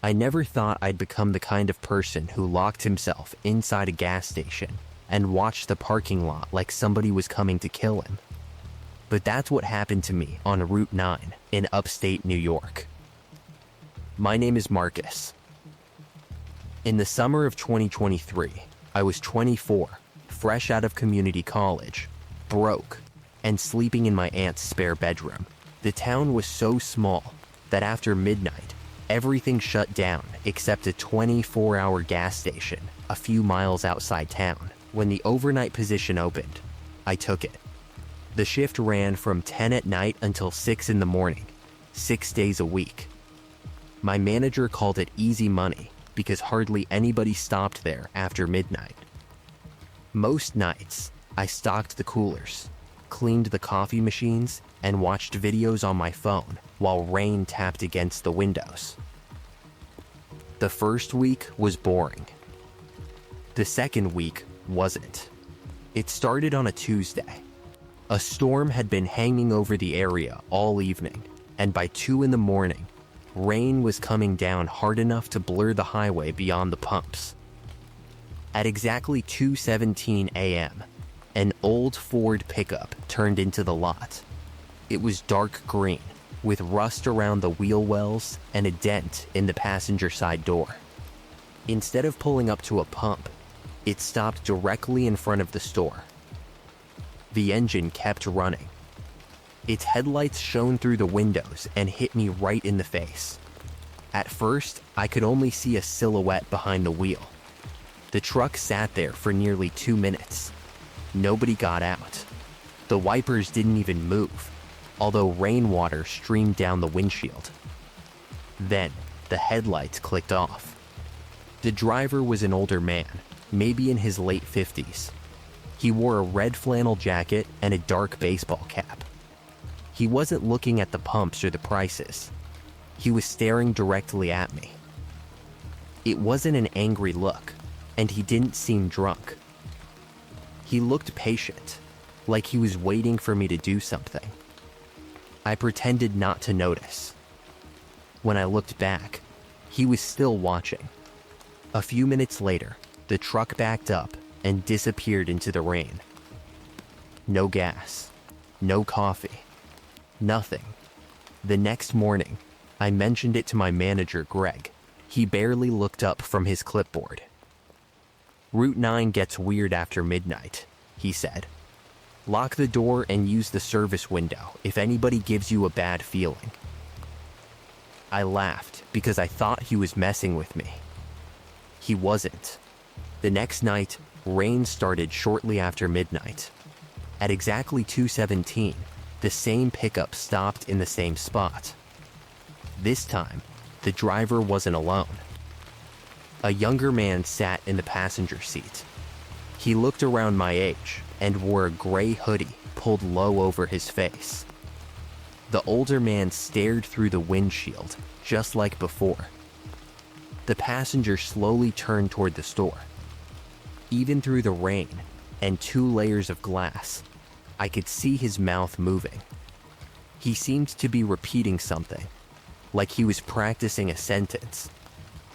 I never thought I'd become the kind of person who locked himself inside a gas station and watched the parking lot like somebody was coming to kill him. But that's what happened to me on Route 9 in upstate New York. My name is Marcus. In the summer of 2023, I was 24, fresh out of community college, broke, and sleeping in my aunt's spare bedroom. The town was so small that after midnight, everything shut down except a 24-hour gas station a few miles outside town. When the overnight position opened, I took it. The shift ran from 10 at night until 6 in the morning, 6 days a week. My manager called it easy money because hardly anybody stopped there after midnight. Most nights, I stocked the coolers, cleaned the coffee machines, and watched videos on my phone while rain tapped against the windows. The first week was boring. The second week wasn't. It started on a Tuesday. A storm had been hanging over the area all evening, and by 2 in the morning, rain was coming down hard enough to blur the highway beyond the pumps. At exactly 2:17 a.m., an old Ford pickup turned into the lot. It was dark green, with rust around the wheel wells and a dent in the passenger side door. Instead of pulling up to a pump, it stopped directly in front of the store. The engine kept running. Its headlights shone through the windows and hit me right in the face. At first, I could only see a silhouette behind the wheel. The truck sat there for nearly 2 minutes. Nobody got out. The wipers didn't even move, although rainwater streamed down the windshield. Then, the headlights clicked off. The driver was an older man, maybe in his late 50s. He wore a red flannel jacket and a dark baseball cap. He wasn't looking at the pumps or the prices. He was staring directly at me. It wasn't an angry look, and he didn't seem drunk. He looked patient, like he was waiting for me to do something. I pretended not to notice. When I looked back, he was still watching. A few minutes later, the truck backed up and disappeared into the rain. No gas, no coffee, nothing. The next morning, I mentioned it to my manager, Greg. He barely looked up from his clipboard. "Route 9 gets weird after midnight," he said. "Lock the door and use the service window if anybody gives you a bad feeling." I laughed because I thought he was messing with me. He wasn't. The next night, rain started shortly after midnight. At exactly 2:17, the same pickup stopped in the same spot. This time, the driver wasn't alone. A younger man sat in the passenger seat. He looked around my age and wore a gray hoodie pulled low over his face. The older man stared through the windshield, just like before. The passenger slowly turned toward the store. Even through the rain and 2 layers of glass, I could see his mouth moving. He seemed to be repeating something, like he was practicing a sentence.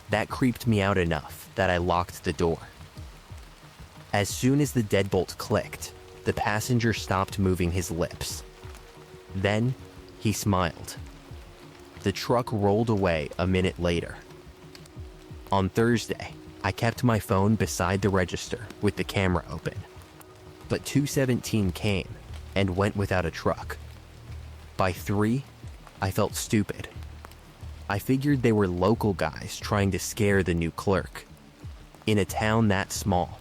That creeped me out enough that I locked the door. As soon as the deadbolt clicked, the passenger stopped moving his lips. Then, he smiled. The truck rolled away a minute later. On Thursday, I kept my phone beside the register with the camera open. But 2:17 came and went without a truck. By 3, I felt stupid. I figured they were local guys trying to scare the new clerk. In a town that small,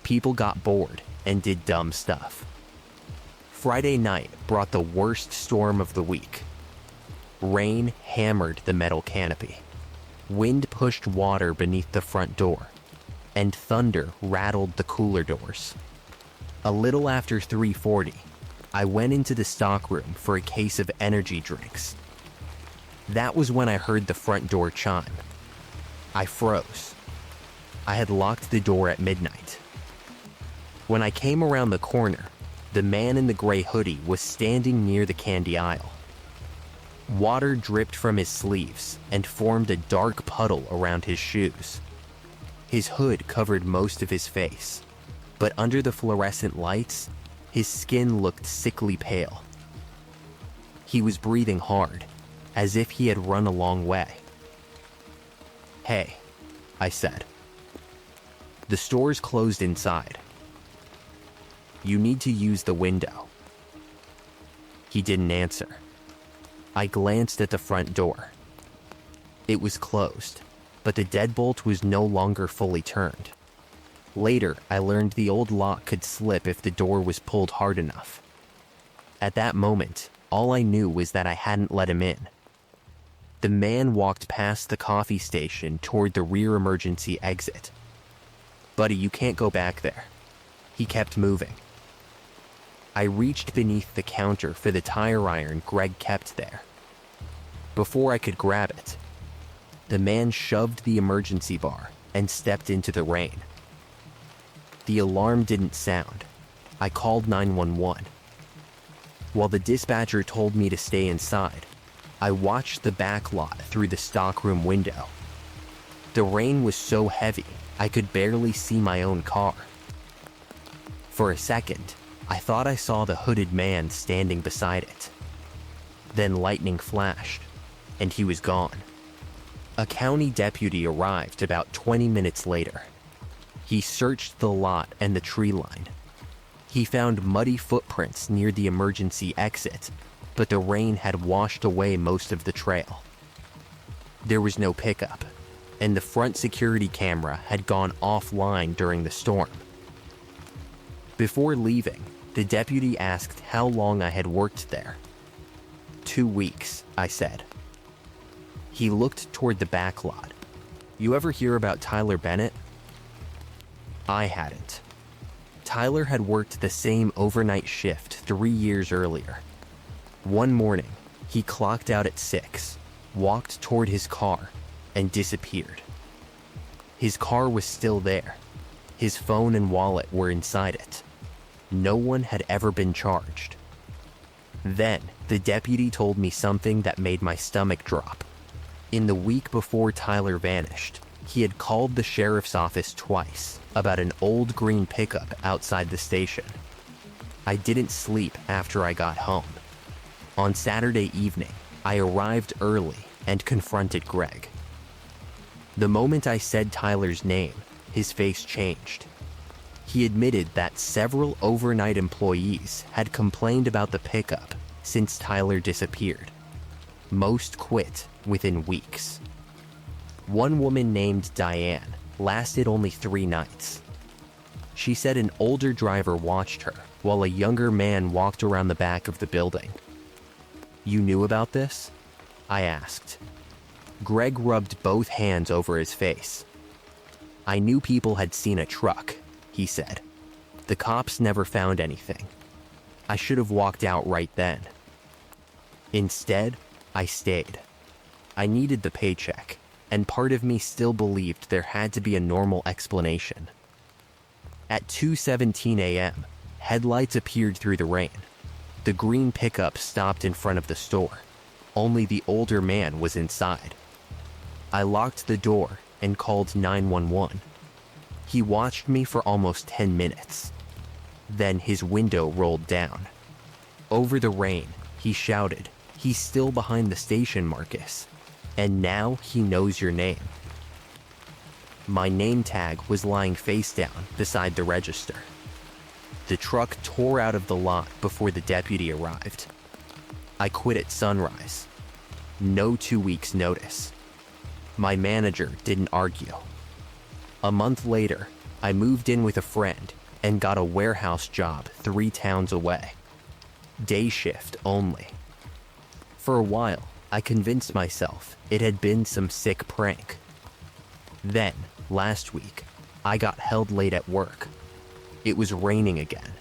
people got bored and did dumb stuff. Friday night brought the worst storm of the week. Rain hammered the metal canopy. Wind pushed water beneath the front door, and thunder rattled the cooler doors. A little after 3:40, I went into the stockroom for a case of energy drinks. That was when I heard the front door chime. I froze. I had locked the door at midnight. When I came around the corner, the man in the gray hoodie was standing near the candy aisle. Water dripped from his sleeves and formed a dark puddle around his shoes. His hood covered most of his face, but under the fluorescent lights, his skin looked sickly pale. He was breathing hard, as if he had run a long way. "Hey," I said. "The store's closed inside. You need to use the window." He didn't answer. I glanced at the front door. It was closed, but the deadbolt was no longer fully turned. Later, I learned the old lock could slip if the door was pulled hard enough. At that moment, all I knew was that I hadn't let him in. The man walked past the coffee station toward the rear emergency exit. "Buddy, you can't go back there." He kept moving. I reached beneath the counter for the tire iron Greg kept there. Before I could grab it, the man shoved the emergency bar and stepped into the rain. The alarm didn't sound. I called 911. While the dispatcher told me to stay inside, I watched the back lot through the stockroom window. The rain was so heavy, I could barely see my own car. For a second, I thought I saw the hooded man standing beside it. Then lightning flashed, and he was gone. A county deputy arrived about 20 minutes later. He searched the lot and the tree line. He found muddy footprints near the emergency exit, but the rain had washed away most of the trail. There was no pickup, and the front security camera had gone offline during the storm. Before leaving, the deputy asked how long I had worked there. 2 weeks, I said. He looked toward the back lot. "You ever hear about Tyler Bennett?" I hadn't. Tyler had worked the same overnight shift 3 years earlier. One morning, he clocked out at 6, walked toward his car, and disappeared. His car was still there. His phone and wallet were inside it. No one had ever been charged. Then, the deputy told me something that made my stomach drop. In the week before Tyler vanished, he had called the sheriff's office twice about an old green pickup outside the station. I didn't sleep after I got home. On Saturday evening, I arrived early and confronted Greg. The moment I said Tyler's name, his face changed. He admitted that several overnight employees had complained about the pickup since Tyler disappeared. Most quit within weeks. One woman named Diane lasted only 3 nights. She said an older driver watched her while a younger man walked around the back of the building. "You knew about this?" I asked. Greg rubbed both hands over his face. "I knew people had seen a truck," he said. "The cops never found anything. I should have walked out right then. Instead, I stayed. I needed the paycheck, and part of me still believed there had to be a normal explanation." At 2:17 a.m., headlights appeared through the rain. The green pickup stopped in front of the store. Only the older man was inside. I locked the door and called 911. He watched me for almost 10 minutes. Then his window rolled down. Over the rain, he shouted, "He's still behind the station, Marcus. And now he knows your name." My name tag was lying face down beside the register. The truck tore out of the lot before the deputy arrived. I quit at sunrise. No 2 weeks' notice. My manager didn't argue. A month later, I moved in with a friend and got a warehouse job 3 towns away. Day shift only. For a while, I convinced myself it had been some sick prank. Then, last week, I got held late at work. It was raining again.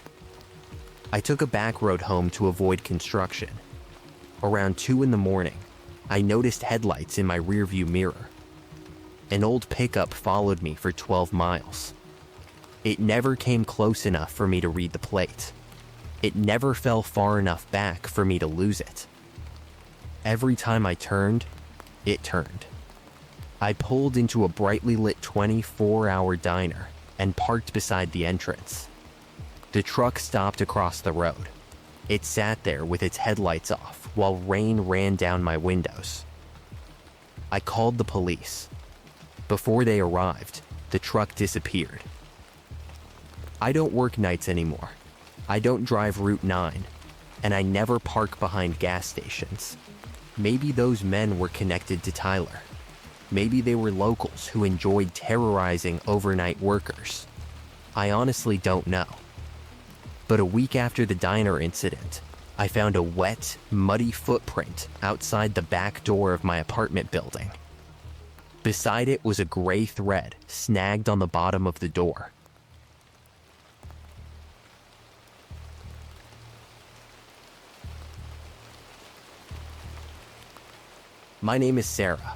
I took a back road home to avoid construction. Around 2 in the morning, I noticed headlights in my rearview mirror. An old pickup followed me for 12 miles. It never came close enough for me to read the plate. It never fell far enough back for me to lose it. Every time I turned, it turned. I pulled into a brightly lit 24-hour diner and parked beside the entrance. The truck stopped across the road. It sat there with its headlights off while rain ran down my windows. I called the police. Before they arrived, the truck disappeared. I don't work nights anymore. I don't drive Route 9, and I never park behind gas stations. Maybe those men were connected to Tyler. Maybe they were locals who enjoyed terrorizing overnight workers. I honestly don't know. But a week after the diner incident, I found a wet, muddy footprint outside the back door of my apartment building. Beside it was a gray thread snagged on the bottom of the door. My name is Sarah,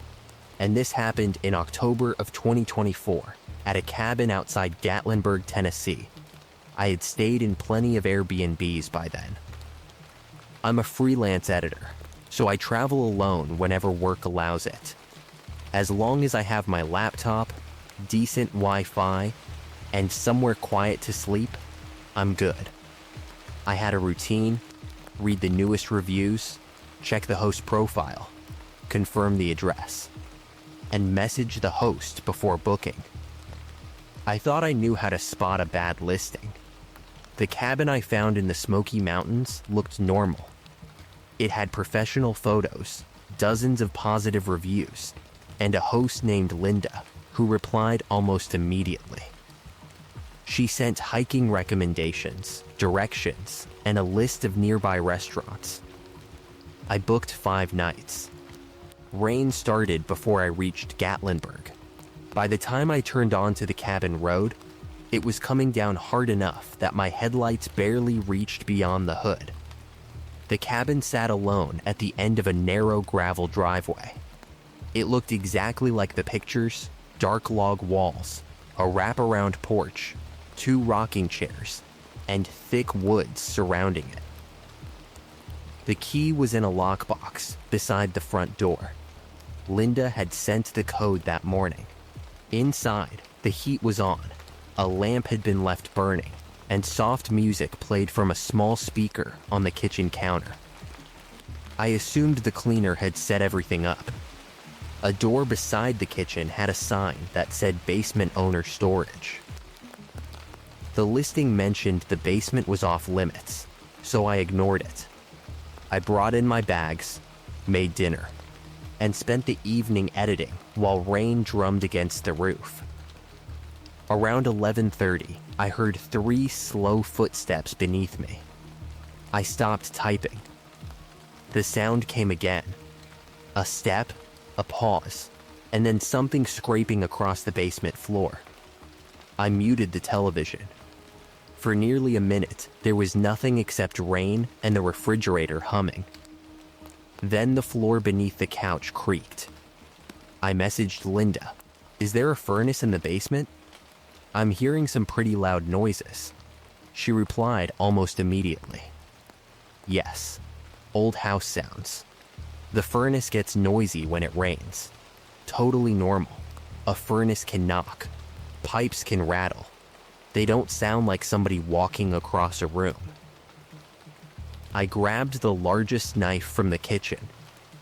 and this happened in October of 2024 at a cabin outside Gatlinburg, Tennessee. I had stayed in plenty of Airbnbs by then. I'm a freelance editor, so I travel alone whenever work allows it. As long as I have my laptop, decent Wi-Fi, and somewhere quiet to sleep, I'm good. I had a routine: read the newest reviews, check the host profile, confirm the address, and message the host before booking. I thought I knew how to spot a bad listing. The cabin I found in the Smoky Mountains looked normal. It had professional photos, dozens of positive reviews, and a host named Linda, who replied almost immediately. She sent hiking recommendations, directions, and a list of nearby restaurants. I booked 5 nights. Rain started before I reached Gatlinburg. By the time I turned onto the cabin road, it was coming down hard enough that my headlights barely reached beyond the hood. The cabin sat alone at the end of a narrow gravel driveway. It looked exactly like the pictures: dark log walls, a wraparound porch, 2 rocking chairs, and thick woods surrounding it. The key was in a lockbox beside the front door. Linda had sent the code that morning. Inside, the heat was on, a lamp had been left burning, and soft music played from a small speaker on the kitchen counter. I assumed the cleaner had set everything up. A door beside the kitchen had a sign that said basement owner storage. The listing mentioned the basement was off limits, so I ignored it. I brought in my bags, made dinner, and spent the evening editing while rain drummed against the roof. Around 11:30, I heard 3 slow footsteps beneath me. I stopped typing. The sound came again. A step, a pause, and then something scraping across the basement floor. I muted the television. For nearly a minute, there was nothing except rain and the refrigerator humming. Then the floor beneath the couch creaked. I messaged Linda, "Is there a furnace in the basement? I'm hearing some pretty loud noises." She replied almost immediately. "Yes, old house sounds. The furnace gets noisy when it rains. Totally normal. A furnace can knock. Pipes can rattle. They don't sound like somebody walking across a room." I grabbed the largest knife from the kitchen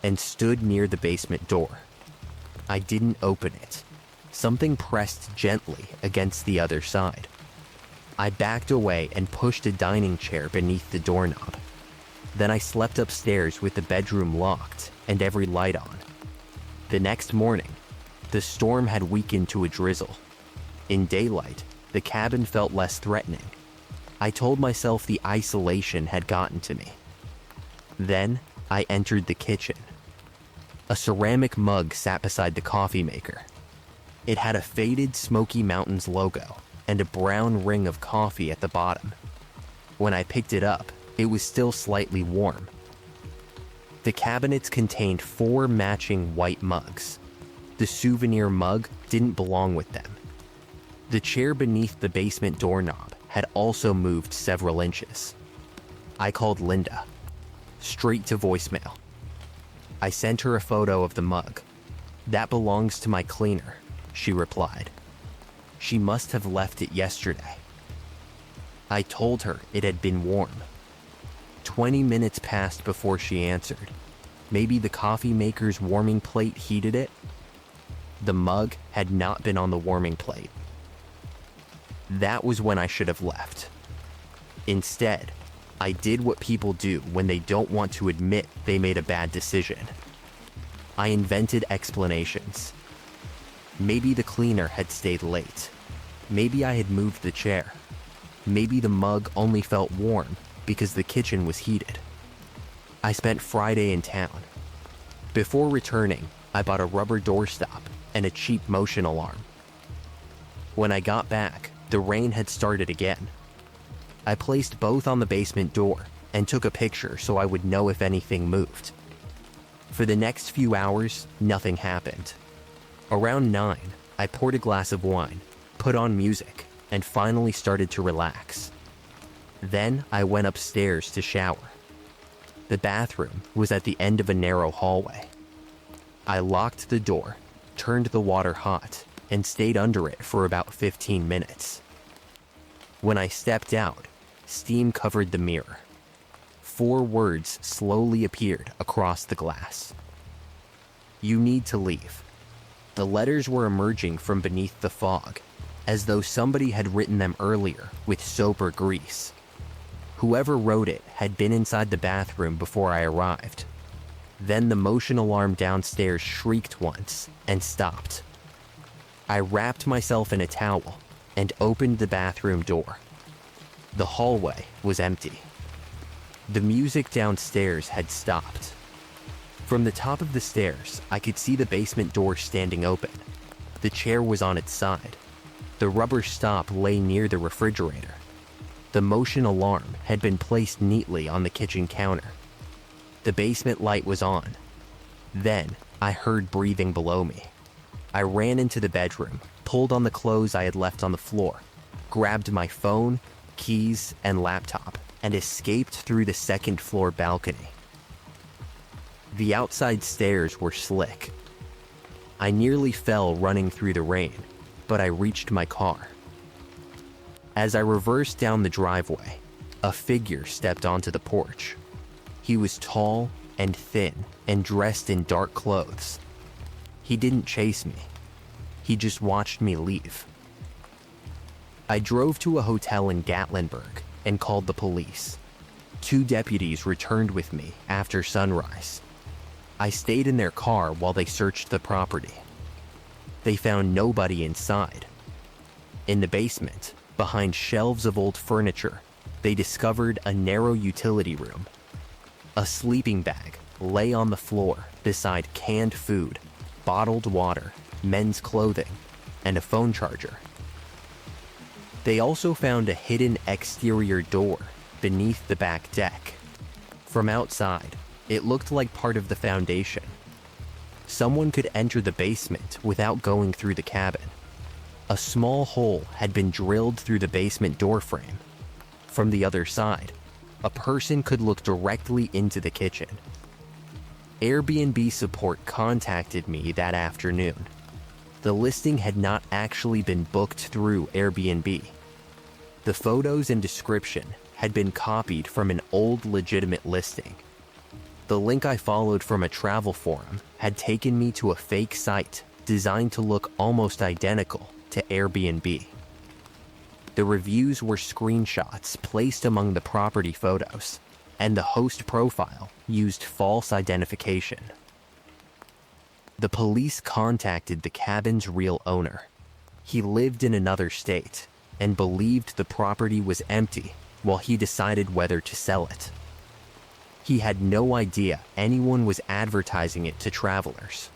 and stood near the basement door. I didn't open it. Something pressed gently against the other side. I backed away and pushed a dining chair beneath the doorknob. Then I slept upstairs with the bedroom locked and every light on. The next morning, the storm had weakened to a drizzle. In daylight, the cabin felt less threatening. I told myself the isolation had gotten to me. Then I entered the kitchen. A ceramic mug sat beside the coffee maker. It had a faded Smoky Mountains logo and a brown ring of coffee at the bottom. When I picked it up, it was still slightly warm. The cabinets contained 4 matching white mugs. The souvenir mug didn't belong with them. The chair beneath the basement doorknob had also moved several inches. I called Linda, straight to voicemail. I sent her a photo of the mug. "That belongs to my cleaner," she replied. "She must have left it yesterday." I told her it had been warm. 20 minutes passed before she answered. Maybe the coffee maker's warming plate heated it? The mug had not been on the warming plate. That was when I should have left. Instead, I did what people do when they don't want to admit they made a bad decision. I invented explanations. Maybe the cleaner had stayed late. Maybe I had moved the chair. Maybe the mug only felt warm because the kitchen was heated. I spent Friday in town. Before returning, I bought a rubber doorstop and a cheap motion alarm. When I got back, the rain had started again. I placed both on the basement door and took a picture so I would know if anything moved. For the next few hours, nothing happened. Around 9, I poured a glass of wine, put on music, and finally started to relax. Then I went upstairs to shower. The bathroom was at the end of a narrow hallway. I locked the door, turned the water hot, and stayed under it for about 15 minutes. When I stepped out, steam covered the mirror. 4 words slowly appeared across the glass. "You need to leave." The letters were emerging from beneath the fog, as though somebody had written them earlier with soap or grease. Whoever wrote it had been inside the bathroom before I arrived. Then the motion alarm downstairs shrieked once and stopped. I wrapped myself in a towel and opened the bathroom door. The hallway was empty. The music downstairs had stopped. From the top of the stairs, I could see the basement door standing open. The chair was on its side. The rubber stop lay near the refrigerator. The motion alarm had been placed neatly on the kitchen counter. The basement light was on. Then, I heard breathing below me. I ran into the bedroom, pulled on the clothes I had left on the floor, grabbed my phone, keys, and laptop, and escaped through the second-floor balcony. The outside stairs were slick. I nearly fell running through the rain, but I reached my car. As I reversed down the driveway, a figure stepped onto the porch. He was tall and thin and dressed in dark clothes. He didn't chase me. He just watched me leave. I drove to a hotel in Gatlinburg and called the police. 2 deputies returned with me after sunrise. I stayed in their car while they searched the property. They found nobody inside. In the basement, behind shelves of old furniture, they discovered a narrow utility room. A sleeping bag lay on the floor beside canned food, bottled water, men's clothing, and a phone charger. They also found a hidden exterior door beneath the back deck. From outside, it looked like part of the foundation. Someone could enter the basement without going through the cabin. A small hole had been drilled through the basement door frame. From the other side, a person could look directly into the kitchen. Airbnb support contacted me that afternoon. The listing had not actually been booked through Airbnb. The photos and description had been copied from an old legitimate listing. The link I followed from a travel forum had taken me to a fake site designed to look almost identical to Airbnb. The reviews were screenshots placed among the property photos, and the host profile used false identification. The police contacted the cabin's real owner. He lived in another state and believed the property was empty while he decided whether to sell it. He had no idea anyone was advertising it to travelers.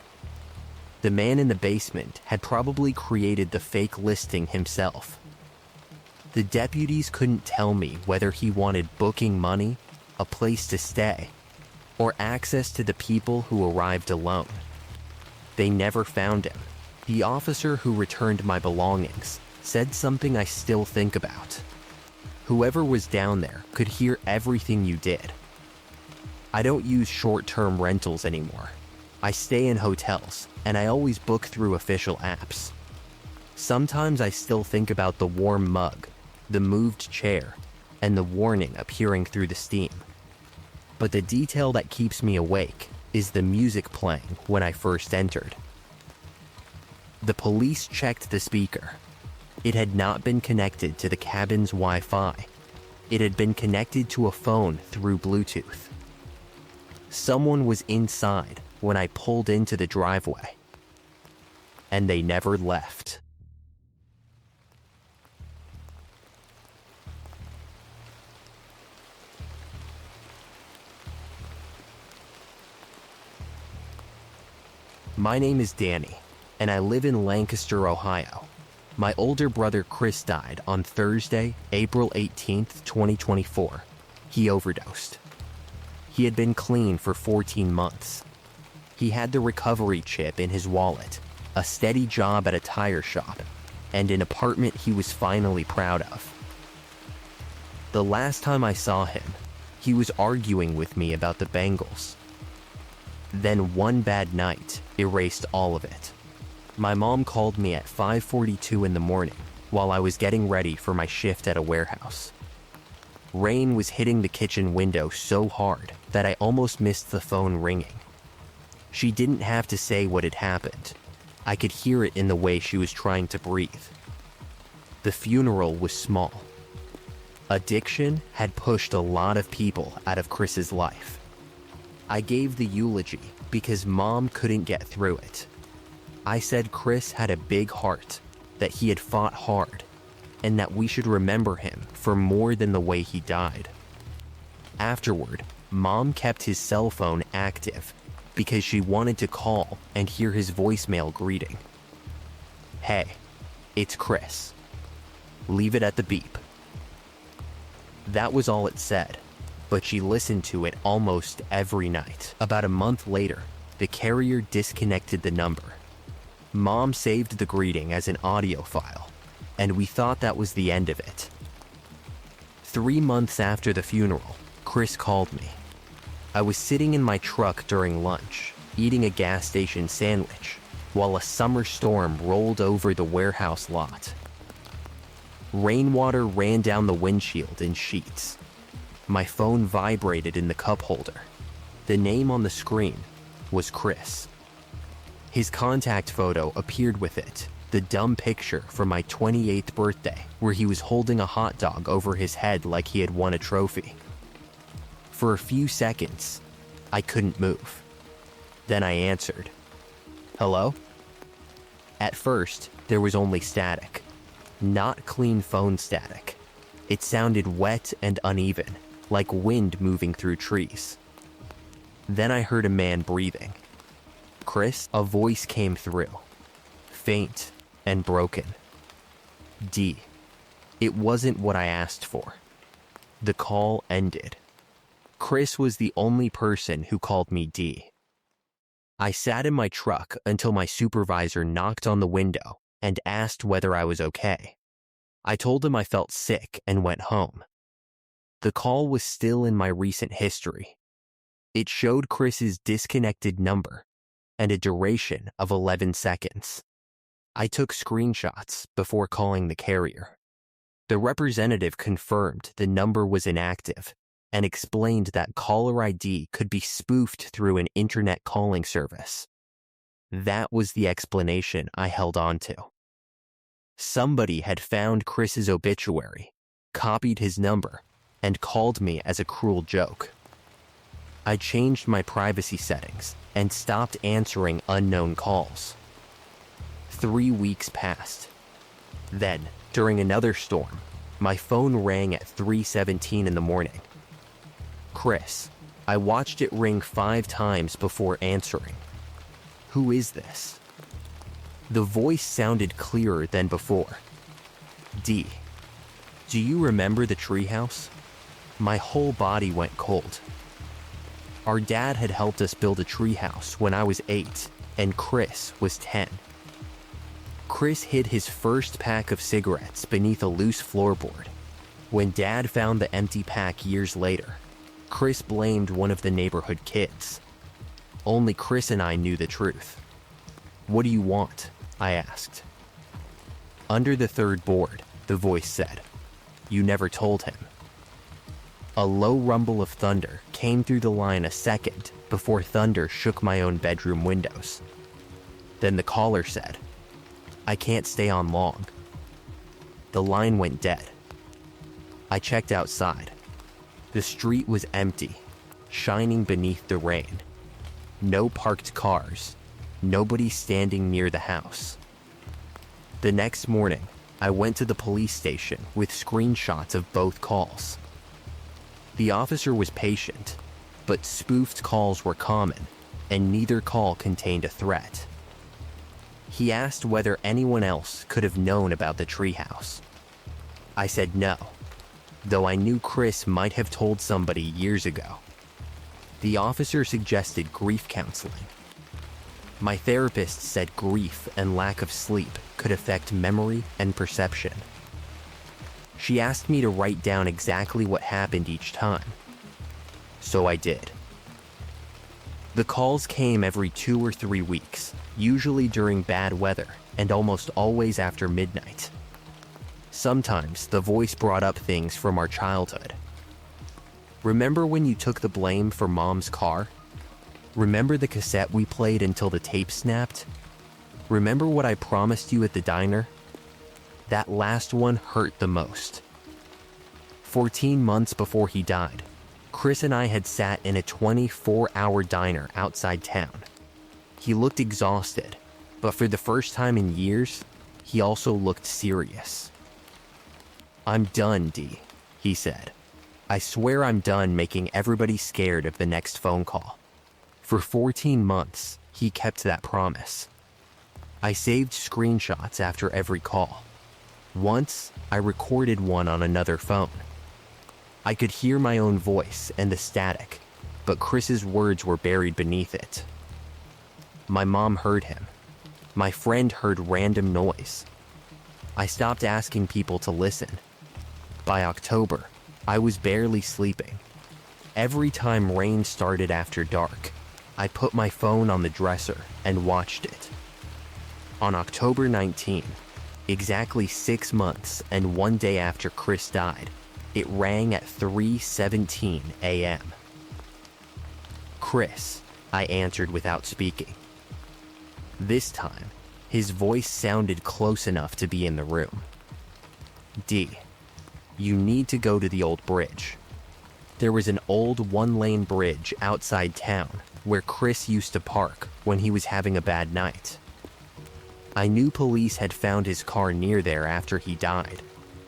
The man in the basement had probably created the fake listing himself. The deputies couldn't tell me whether he wanted booking money, a place to stay, or access to the people who arrived alone. They never found him. The officer who returned my belongings said something I still think about. Whoever was down there could hear everything you did. I don't use short-term rentals anymore. I stay in hotels, and I always book through official apps. Sometimes I still think about the warm mug, the moved chair, and the warning appearing through the steam. But the detail that keeps me awake is the music playing when I first entered. The police checked the speaker. It had not been connected to the cabin's Wi-Fi. It had been connected to a phone through Bluetooth. Someone was inside when I pulled into the driveway, and they never left. My name is Danny, and I live in Lancaster, Ohio. My older brother Chris died on Thursday, April 18th, 2024. He overdosed. He had been clean for 14 months. He had the recovery chip in his wallet, a steady job at a tire shop, and an apartment he was finally proud of. The last time I saw him, he was arguing with me about the Bengals. Then one bad night erased all of it. My mom called me at 5:42 in the morning while I was getting ready for my shift at a warehouse. Rain was hitting the kitchen window so hard that I almost missed the phone ringing. She didn't have to say what had happened. I could hear it in the way she was trying to breathe. The funeral was small. Addiction had pushed a lot of people out of Chris's life. I gave the eulogy because Mom couldn't get through it. I said Chris had a big heart, that he had fought hard, and that we should remember him for more than the way he died. Afterward, Mom kept his cell phone active because she wanted to call and hear his voicemail greeting. "Hey, it's Chris. Leave it at the beep." That was all it said, but she listened to it almost every night. About a month later, the carrier disconnected the number. Mom saved the greeting as an audio file, and we thought that was the end of it. 3 months after the funeral, Chris called me. I was sitting in my truck during lunch, eating a gas station sandwich, while a summer storm rolled over the warehouse lot. Rainwater ran down the windshield in sheets. My phone vibrated in the cup holder. The name on the screen was Chris. His contact photo appeared with it, the dumb picture from my 28th birthday, where he was holding a hot dog over his head like he had won a trophy. For a few seconds, I couldn't move. Then I answered. "Hello?" At first, there was only static. Not clean phone static. It sounded wet and uneven, like wind moving through trees. Then I heard a man breathing. "Chris?" A voice came through, faint and broken. "D." It wasn't what I asked for. The call ended. Chris was the only person who called me D. I sat in my truck until my supervisor knocked on the window and asked whether I was okay. I told him I felt sick and went home. The call was still in my recent history. It showed Chris's disconnected number and a duration of 11 seconds. I took screenshots before calling the carrier. The representative confirmed the number was inactive and explained that caller ID could be spoofed through an internet calling service. That was the explanation I held on to. Somebody had found Chris's obituary, copied his number, and called me as a cruel joke. I changed my privacy settings and stopped answering unknown calls. 3 weeks passed. Then, during another storm, my phone rang at 3:17 in the morning. Chris. I watched it ring 5 times before answering. Who is this? The voice sounded clearer than before. D. Do you remember the treehouse? My whole body went cold. Our dad had helped us build a treehouse when I was 8 and Chris was 10. Chris hid his first pack of cigarettes beneath a loose floorboard. When Dad found the empty pack years later, Chris blamed one of the neighborhood kids. Only Chris and I knew the truth. "What do you want?" I asked. "Under the third board," the voice said. "You never told him." A low rumble of thunder came through the line a second before thunder shook my own bedroom windows. Then the caller said, "I can't stay on long." The line went dead. I checked outside. The street was empty, shining beneath the rain. No parked cars, nobody standing near the house. The next morning, I went to the police station with screenshots of both calls. The officer was patient, but spoofed calls were common, and neither call contained a threat. He asked whether anyone else could have known about the treehouse. I said no, though I knew Chris might have told somebody years ago. The officer suggested grief counseling. My therapist said grief and lack of sleep could affect memory and perception. She asked me to write down exactly what happened each time. So I did. The calls came every 2 or 3 weeks, usually during bad weather and almost always after midnight. Sometimes the voice brought up things from our childhood. "Remember when you took the blame for Mom's car? Remember the cassette we played until the tape snapped? Remember what I promised you at the diner? That last one hurt the most." 14 months before he died, Chris and I had sat in a 24-hour diner outside town. He looked exhausted, but for the first time in years, he also looked serious. "I'm done, Dee," he said. "I swear I'm done making everybody scared of the next phone call." For 14 months, he kept that promise. I saved screenshots after every call. Once, I recorded one on another phone. I could hear my own voice and the static, but Chris's words were buried beneath it. My mom heard him. My friend heard random noise. I stopped asking people to listen. By October, I was barely sleeping. Every time rain started after dark, I put my phone on the dresser and watched it. On October 19, exactly 6 months and 1 day after Chris died, it rang at 3:17 a.m. "Chris," I answered without speaking. This time, his voice sounded close enough to be in the room. "Dee, you need to go to the old bridge. There was an old 1-lane bridge outside town where Chris used to park when he was having a bad night. I knew police had found his car near there after he died,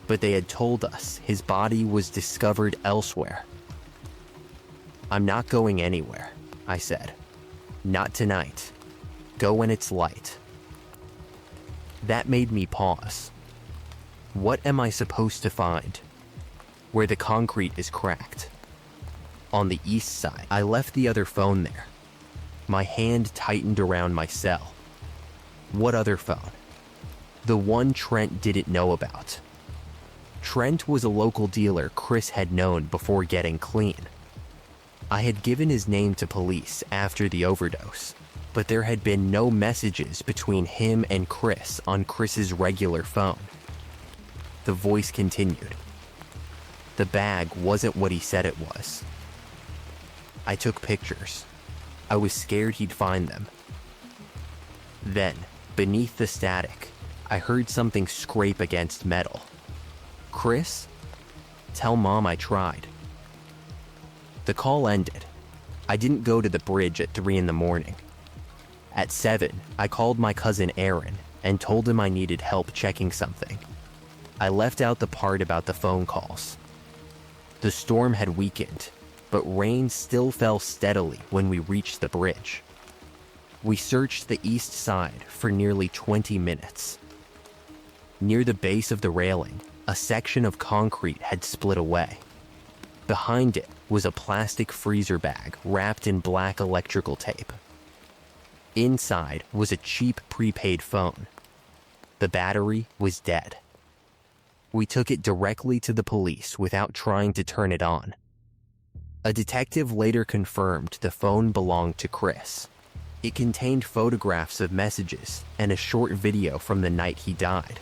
but they had told us his body was discovered elsewhere." "I'm not going anywhere," I said. "Not tonight. Go when it's light." That made me pause. What am I supposed to find? Where the concrete is cracked. On the east side, I left the other phone there. My hand tightened around my cell. What other phone? The one Trent didn't know about. Trent was a local dealer Chris had known before getting clean. I had given his name to police after the overdose, but there had been no messages between him and Chris on Chris's regular phone. The voice continued. The bag wasn't what he said it was. I took pictures. I was scared he'd find them. Then, beneath the static, I heard something scrape against metal. "Chris? Tell Mom I tried." The call ended. I didn't go to the bridge at 3 in the morning. At 7, I called my cousin Aaron and told him I needed help checking something. I left out the part about the phone calls. The storm had weakened, but rain still fell steadily when we reached the bridge. We searched the east side for nearly 20 minutes. Near the base of the railing, a section of concrete had split away. Behind it was a plastic freezer bag wrapped in black electrical tape. Inside was a cheap prepaid phone. The battery was dead. We took it directly to the police without trying to turn it on. A detective later confirmed the phone belonged to Chris. It contained photographs of messages and a short video from the night he died.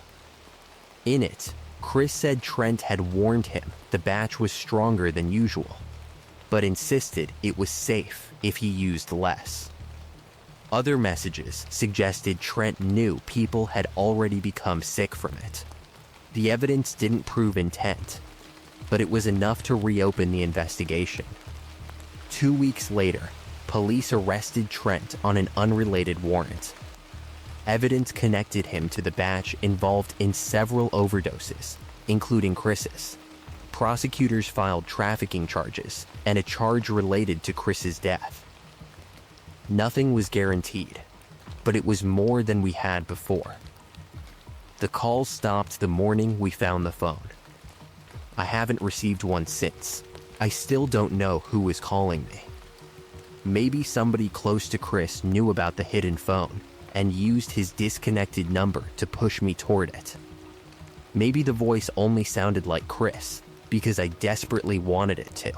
In it, Chris said Trent had warned him the batch was stronger than usual, but insisted it was safe if he used less. Other messages suggested Trent knew people had already become sick from it. The evidence didn't prove intent, but it was enough to reopen the investigation. 2 weeks later, police arrested Trent on an unrelated warrant. Evidence connected him to the batch involved in several overdoses, including Chris's. Prosecutors filed trafficking charges and a charge related to Chris's death. Nothing was guaranteed, but it was more than we had before. The calls stopped the morning we found the phone. I haven't received one since. I still don't know who was calling me. Maybe somebody close to Chris knew about the hidden phone and used his disconnected number to push me toward it. Maybe the voice only sounded like Chris because I desperately wanted it to.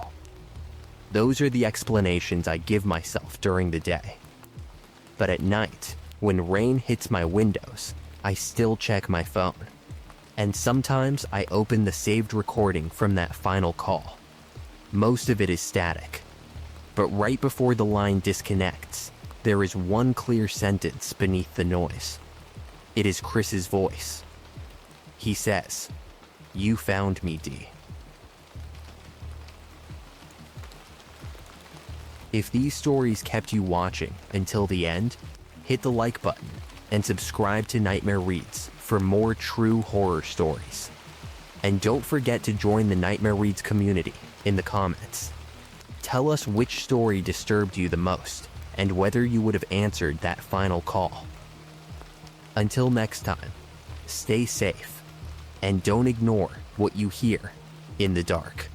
Those are the explanations I give myself during the day. But at night, when rain hits my windows, I still check my phone. And sometimes I open the saved recording from that final call. Most of it is static. But right before the line disconnects, there is one clear sentence beneath the noise. It is Chris's voice. He says, "You found me, D." If these stories kept you watching until the end, hit the like button and subscribe to Nightmare Reads for more true horror stories. And don't forget to join the Nightmare Reads community in the comments. Tell us which story disturbed you the most and whether you would have answered that final call. Until next time, stay safe and don't ignore what you hear in the dark.